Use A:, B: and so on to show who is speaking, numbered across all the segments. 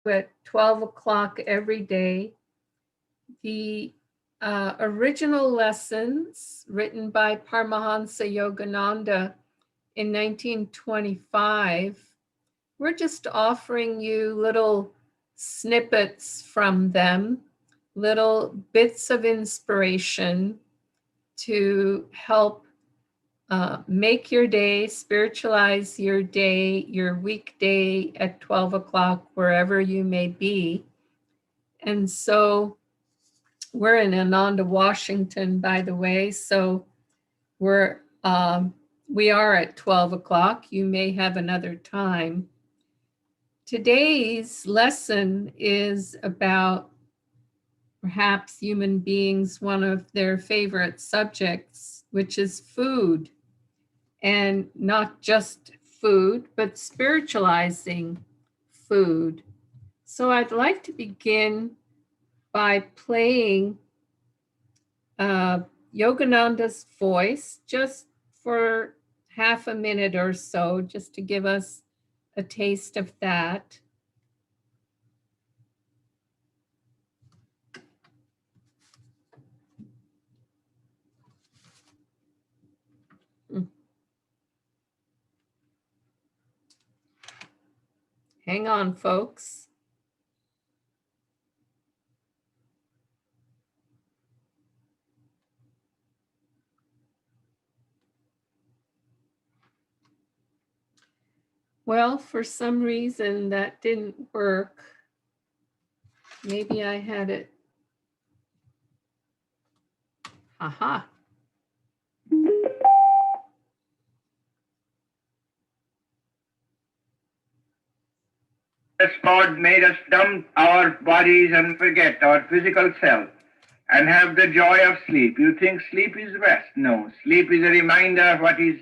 A: at 12 o'clock every day. The original lessons written by Paramhansa Yogananda in 1925, we're just offering you little snippets from them, little bits of inspiration to help make your day, spiritualize your day, your weekday at 12 o'clock, wherever you may be. And so we're in Ananda, Washington, by the way. So we are at 12 o'clock. You may have another time. Today's lesson is about perhaps human beings, one of their favorite subjects, which is food. And not just food, but spiritualizing food. So I'd like to begin by playing Yogananda's voice just for half a minute or so, just to give us a taste of that. Hang on, folks. Well, for some reason that didn't work. Maybe I had it. Aha.
B: God made us dump our bodies and forget our physical self and have the joy of sleep. You think sleep is rest? No, sleep is a reminder of what is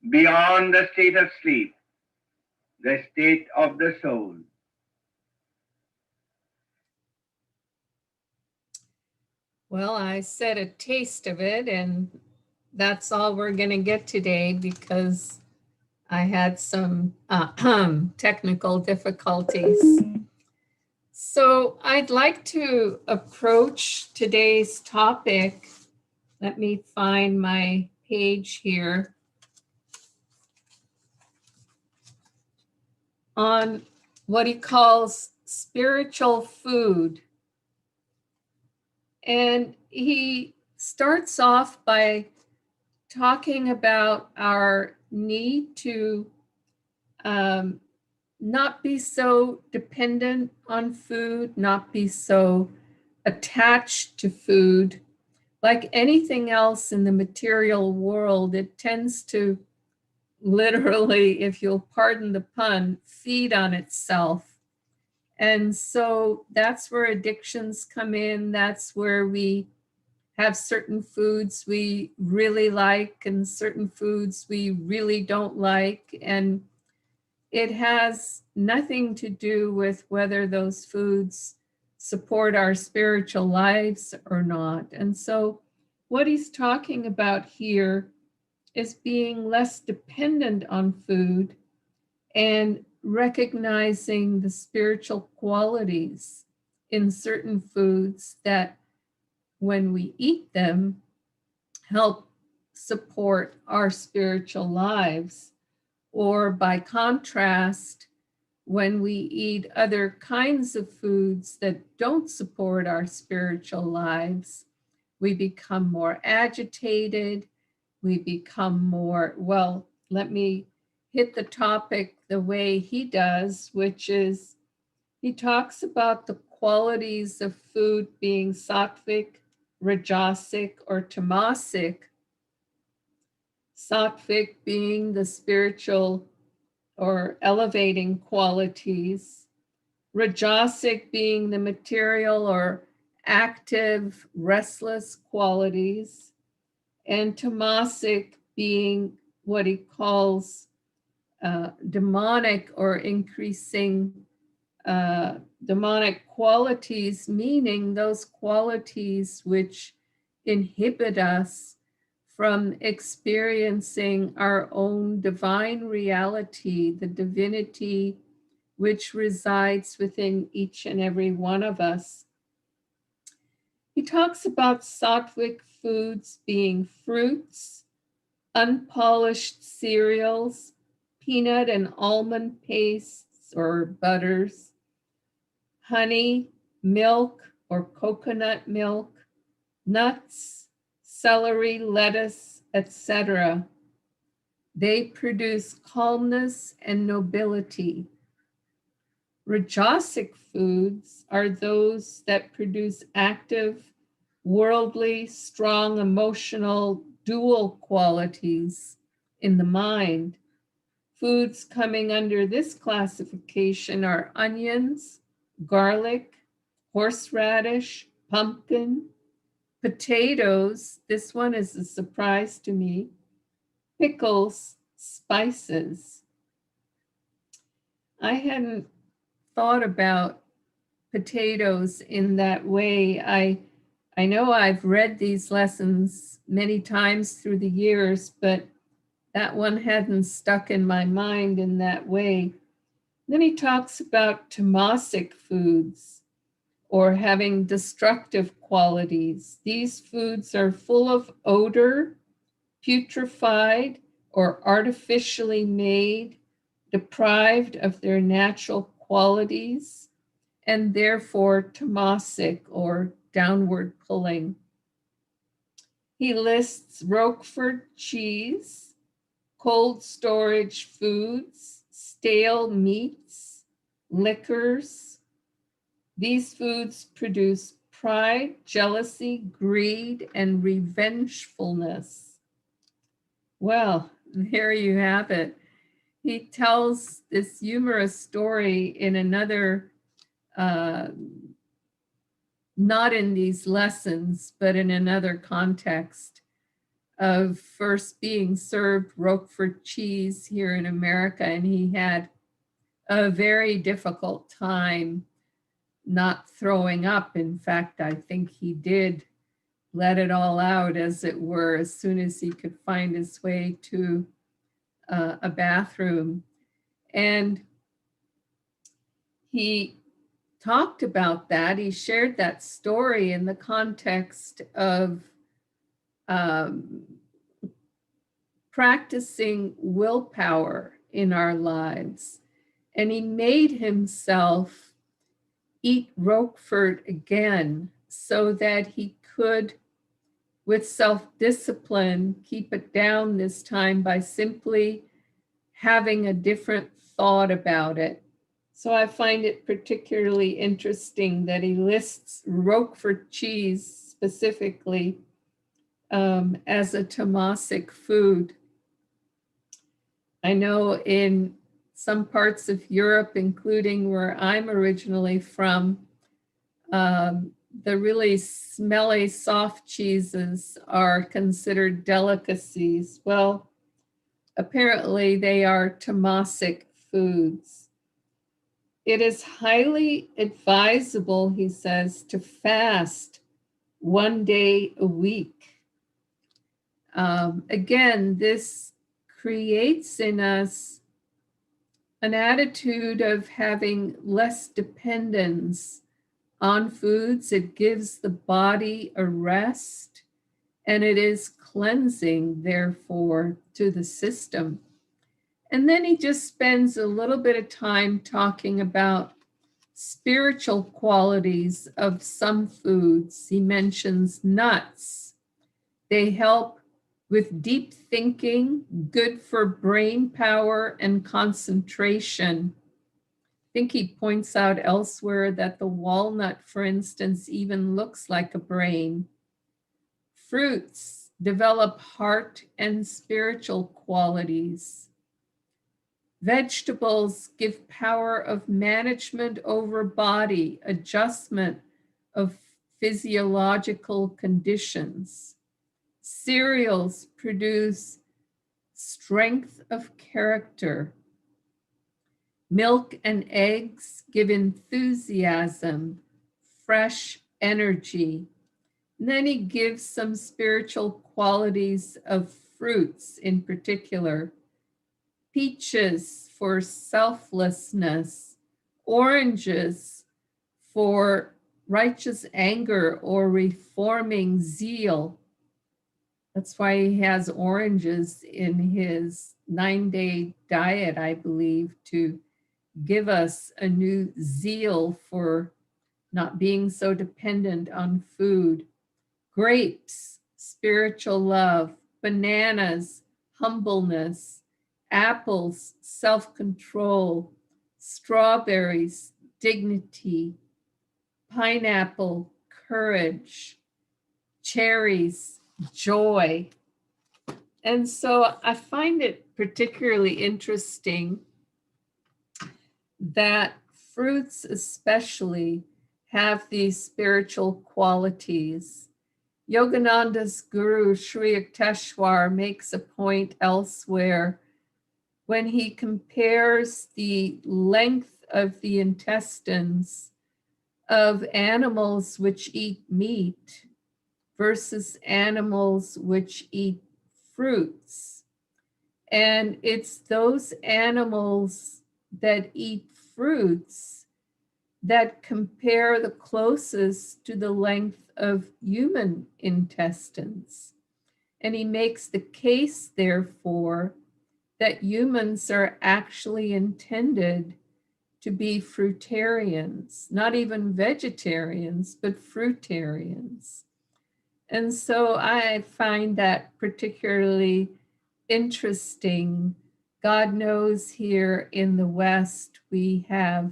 B: beyond the state of sleep, the state of the soul.
A: Well, I said a taste of it, and that's all we're going to get today because I had some technical difficulties. So I'd like to approach today's topic. Let me find my page here. On what he calls spiritual food. And he starts off by talking about our need to not be so dependent on food, not be so attached to food. Like anything else in the material world, it tends to literally, if you'll pardon the pun, feed on itself. And so that's where addictions come in. That's where we have certain foods we really like and certain foods we really don't like. And it has nothing to do with whether those foods support our spiritual lives or not. And so what he's talking about here is being less dependent on food and recognizing the spiritual qualities in certain foods that, when we eat them, help support our spiritual lives. Or by contrast, when we eat other kinds of foods that don't support our spiritual lives, we become more agitated, we become more, well, let me hit the topic the way he does, which is he talks about the qualities of food being sattvic, rajasic, or tamasic. Sattvic being the spiritual or elevating qualities, rajasic being the material or active, restless qualities, and tamasic being what he calls demonic or increasing demonic qualities, meaning those qualities which inhibit us from experiencing our own divine reality, the divinity which resides within each and every one of us. He talks about sattvic foods being fruits, unpolished cereals, peanut and almond pastes or butters, honey, milk or coconut milk, nuts, celery, lettuce, etc. They produce calmness and nobility. Rajasic foods are those that produce active, worldly, strong, emotional, dual qualities in the mind. Foods coming under this classification are onions, garlic, horseradish, pumpkin, potatoes. This one is a surprise to me. Pickles, spices. I hadn't thought about potatoes in that way. I know I've read these lessons many times through the years, but that one hadn't stuck in my mind in that way. Then he talks about tamasic foods or having destructive qualities. These foods are full of odor, putrefied, or artificially made, deprived of their natural qualities, and therefore tamasic or downward pulling. He lists Roquefort cheese, cold storage foods, stale meats, liquors. These foods produce pride, jealousy, greed, and revengefulness. Well, there you have it. He tells this humorous story in another, not in these lessons, but in another context, of first being served Roquefort cheese here in America, and he had a very difficult time not throwing up. In fact, I think he did let it all out, as it were, as soon as he could find his way to a bathroom. And he talked about that. He shared that story in the context of practicing willpower in our lives. And he made himself eat Roquefort again so that he could, with self-discipline, keep it down this time by simply having a different thought about it. So I find it particularly interesting that he lists Roquefort cheese specifically as a tamasic food. I know in some parts of Europe, including where I'm originally from, the really smelly soft cheeses are considered delicacies. Well, apparently they are tamasic foods. It is highly advisable, he says, to fast 1 day a week. Again, this creates in us an attitude of having less dependence on foods. It gives the body a rest, and it is cleansing, therefore, to the system. And then he just spends a little bit of time talking about spiritual qualities of some foods. He mentions nuts. They help with deep thinking, good for brain power and concentration. I think he points out elsewhere that the walnut, for instance, even looks like a brain. Fruits develop heart and spiritual qualities. Vegetables give power of management over body, adjustment of physiological conditions. Cereals produce strength of character. Milk and eggs give enthusiasm, fresh energy. And then he gives some spiritual qualities of fruits in particular. Peaches for selflessness, oranges for righteous anger or reforming zeal. That's why he has oranges in his 9-day diet, I believe, to give us a new zeal for not being so dependent on food. Grapes, spiritual love. Bananas, humbleness. Apples, self-control. Strawberries, dignity. Pineapple, courage. Cherries, joy. And so I find it particularly interesting that fruits especially have these spiritual qualities. Yogananda's guru, Sri Yukteswar, makes a point elsewhere when he compares the length of the intestines of animals which eat meat versus animals which eat fruits. And it's those animals that eat fruits that compare the closest to the length of human intestines. And he makes the case, therefore, that humans are actually intended to be fruitarians, not even vegetarians, but fruitarians. And so I find that particularly interesting. God knows here in the West, we have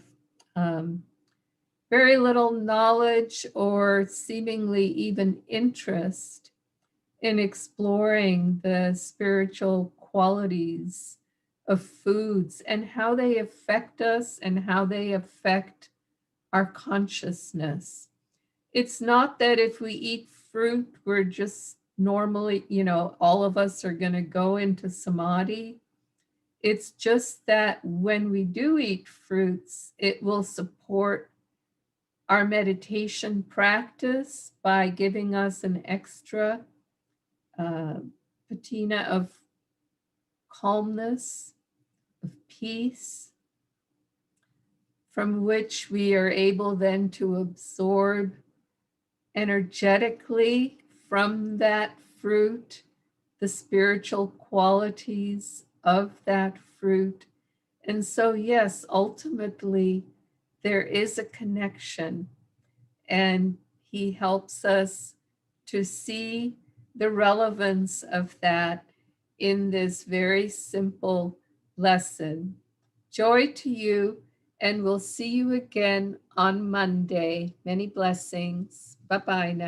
A: very little knowledge or seemingly even interest in exploring the spiritual qualities of foods and how they affect us and how they affect our consciousness. It's not that if we eat fruit, we're just normally, all of us are going to go into samadhi. It's just that when we do eat fruits, it will support our meditation practice by giving us an extra patina of calmness, of peace, from which we are able then to absorb energetically from that fruit the spiritual qualities of that fruit. And so, yes, ultimately, there is a connection, and he helps us to see the relevance of that in this very simple lesson. Joy to you, and we'll see you again on Monday. Many blessings. Bye-bye now.